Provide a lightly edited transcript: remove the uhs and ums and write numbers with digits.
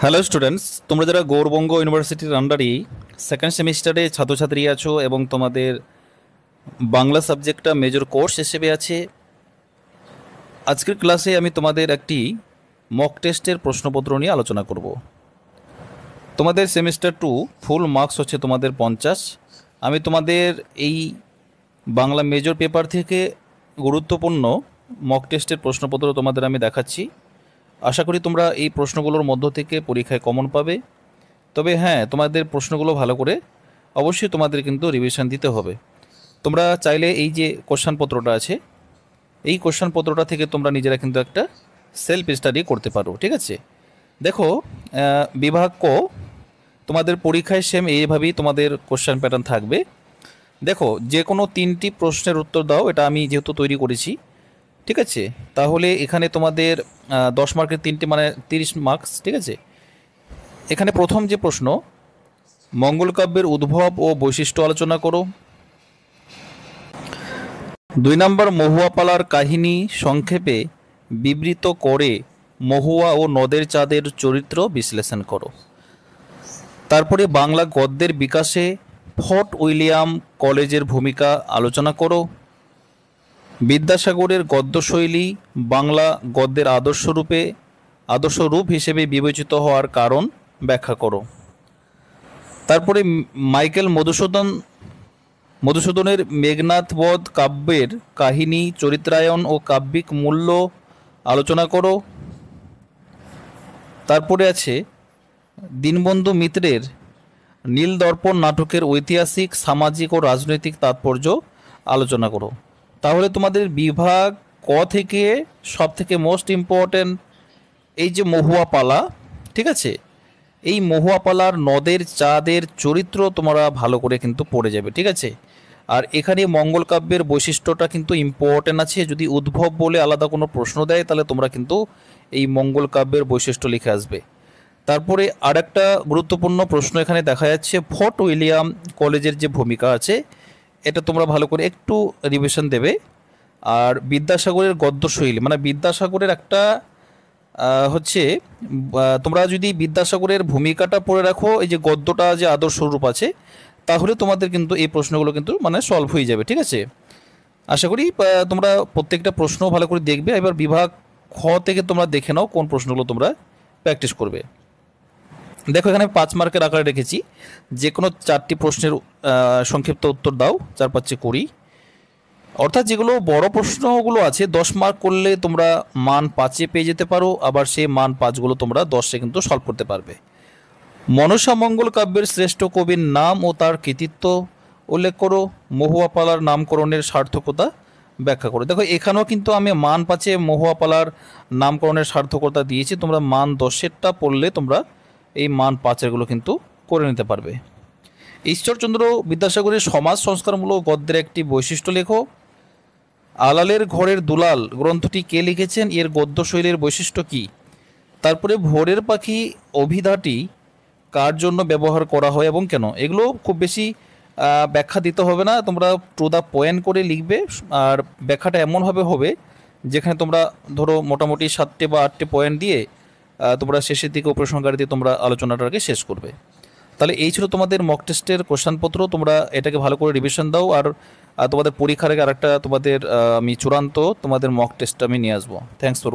Hello students, তোমরা যারা গৌরবঙ্গ ইউনিভার্সিটির আন্ডারে সেকেন্ড সেমিস্টারে ছাত্রছাত্রী আছো এবং তোমাদের বাংলা সাবজেক্টটা মেজর কোর্স হিসেবে আছে, আজকের ক্লাসে আমি তোমাদের একটি মক টেস্টের প্রশ্নপত্র নিয়ে আলোচনা করব। তোমাদের সেমিস্টার 2 ফুল মার্কস হচ্ছে তোমাদের 50। আমি তোমাদের এই বাংলা মেজর পেপার থেকে গুরুত্বপূর্ণ মক টেস্টের প্রশ্নপত্র তোমাদের আমি দেখাচ্ছি। আশা করি তোমরা এই প্রশ্নগুলোর মধ্য থেকে পরীক্ষায় কমন পাবে। তবে হ্যাঁ, তোমাদের প্রশ্নগুলো ভালো করে অবশ্যই তোমাদের কিন্তু রিভিশন দিতে হবে। তোমরা চাইলে এই যে কোশ্চেনপত্রটা আছে, এই কোশ্চেনপত্রটা থেকে তোমরা নিজেরা কিন্তু একটা সেলফ স্টাডি করতে পারো। ঠিক আছে, দেখো বিভাগ ক তোমাদের পরীক্ষায় সেম এইভাবেই তোমাদের কোশ্চেন প্যাটার্ন থাকবে। দেখো, যে কোনো 3টি প্রশ্নের উত্তর দাও, এটা আমি যেহেতু তৈরি করেছি। ঠিক আছে, তাহলে এখানে তোমাদের 10 মার্কের 3টি মানে 30 মার্কস। ঠিক আছে, এখানে প্রথম যে প্রশ্ন, মঙ্গল কাব্যের উদ্ভব ও বৈশিষ্ট্য আলোচনা করো। 2 নম্বর, মহুয়া পালার কাহিনী সংক্ষেপে বিবৃত করে মহুয়া ও নদের চাঁদের চরিত্র বিশ্লেষণ করো। তারপরে বাংলা গদ্যের বিকাশে ফোর্ট উইলিয়াম কলেজের ভূমিকা আলোচনা করো। বিদ্যাসাগরের গদ্যশৈলী বাংলা গদ্যের আদর্শ রূপ হিসেবে বিবেচিত হওয়ার কারণ ব্যাখ্যা করো। তারপরে মাইকেল মধুসূদনের মেঘনাদ বধ কাব্যের কাহিনী, চরিত্রায়ন ও কাব্যিক মূল্য আলোচনা করো। তারপরে আছে দীনবন্ধু মিত্রের নীলদর্পণ নাটকের ঐতিহাসিক, সামাজিক ও রাজনৈতিক তাৎপর্য আলোচনা করো। তাহলে তোমাদের বিভাগ ক থেকে সব থেকে মোস্ট ইম্পর্ট্যান্ট এই যে মহুয়া পালা, ঠিক আছে, এই মহুয়া পালার নদের চাঁদের চরিত্র তোমরা ভালো করে কিন্তু পড়ে যাবে। ঠিক আছে, আর এখানে মঙ্গল কাব্যের বৈশিষ্ট্যটা কিন্তু ইম্পর্ট্যান্ট আছে। যদি উদ্ভব বলে আলাদা কোনো প্রশ্ন দেয় তাহলে তোমরা কিন্তু এই মঙ্গল কাব্যের বৈশিষ্ট্য লিখে আসবে। তারপরে আরেকটা গুরুত্বপূর্ণ প্রশ্ন এখানে দেখা যাচ্ছে, ফোর্ট উইলিয়াম কলেজের যে ভূমিকা আছে এটা তোমরা ভালো করে একটু রিভিশন দেবে। আর বিদ্যাসাগরের গদ্যশৈলী মানে বিদ্যাসাগরের একটা হচ্ছে তোমরা যদি বিদ্যাসাগরের ভূমিকাটা পড়ে রাখো, এই যে গদ্যটা যে আদর্শ রূপ আছে, তাহলে তোমাদের কিন্তু এই প্রশ্নগুলো কিন্তু মানে সলভ হয়ে যাবে। ঠিক আছে, আশা করি তোমরা প্রত্যেকটা প্রশ্ন ভালো করে দেখবে। এবার বিভাগ খ থেকে তোমরা দেখে নাও কোন প্রশ্নগুলো তোমরা প্র্যাকটিস করবে। দেখো, এখানে 5 মার্কের আকারে রেখেছি, যে কোনো 4টি প্রশ্নের সংক্ষিপ্ত উত্তর দাও, 4-5 20। অর্থাৎ যেগুলো বড় প্রশ্নগুলো আছে 10 মার্ক করলে তোমরা মান 5-এ পেয়ে যেতে পারো, আবার সেই মান 5গুলো তোমরা 10-এ কিন্তু সলভ করতে পারবে। মনসা মঙ্গল কাব্যের শ্রেষ্ঠ কবির নাম ও তার কৃতিত্ব উল্লেখ করো। মহুয়া পালার নামকরণের সার্থকতা ব্যাখ্যা করো। দেখো, এখানেও কিন্তু আমি মান 5-এ মহুয়া পালার নামকরণের সার্থকতা দিয়েছি। তোমরা মান 10-এরটা পড়লে তোমরা এই মান 5-এরগুলো কিন্তু করে নিতে পারবে। ঈশ্বরচন্দ্র বিদ্যাসাগরের সমাজ সংস্কারমূলক গদ্যের একটি বৈশিষ্ট্য লেখো। আলালের ঘরের দুলাল গ্রন্থটি কে লিখেছেন, এর গদ্যশৈলীর বৈশিষ্ট্য কী। তারপরে ভোরের পাখি অভিধাটি কার জন্য ব্যবহার করা হয় এবং কেন। এগুলো খুব বেশি ব্যাখ্যা দিতে হবে না, তোমরা টু দ্য পয়েন্ট করে লিখবে। আর ব্যাখ্যাটা এমনভাবে হবে যেখানে তোমরা ধরো মোটামুটি 7টে বা 8টে পয়েন্ট দিয়ে তোমরা শেষের দিকে উপসংহার দিয়ে তোমরা আলোচনাটাকে শেষ করবে। তাহলে এই ছিল তোমাদের মক টেস্টের কোশ্চেনপত্র। তোমরা এটাকে ভালো করে রিভিশন দাও। আর তোমাদের পরীক্ষার আগে আরেকটা তোমাদের আমি চূড়ান্ত তোমাদের মক টেস্ট আমি নিয়ে আসবো। Thanks for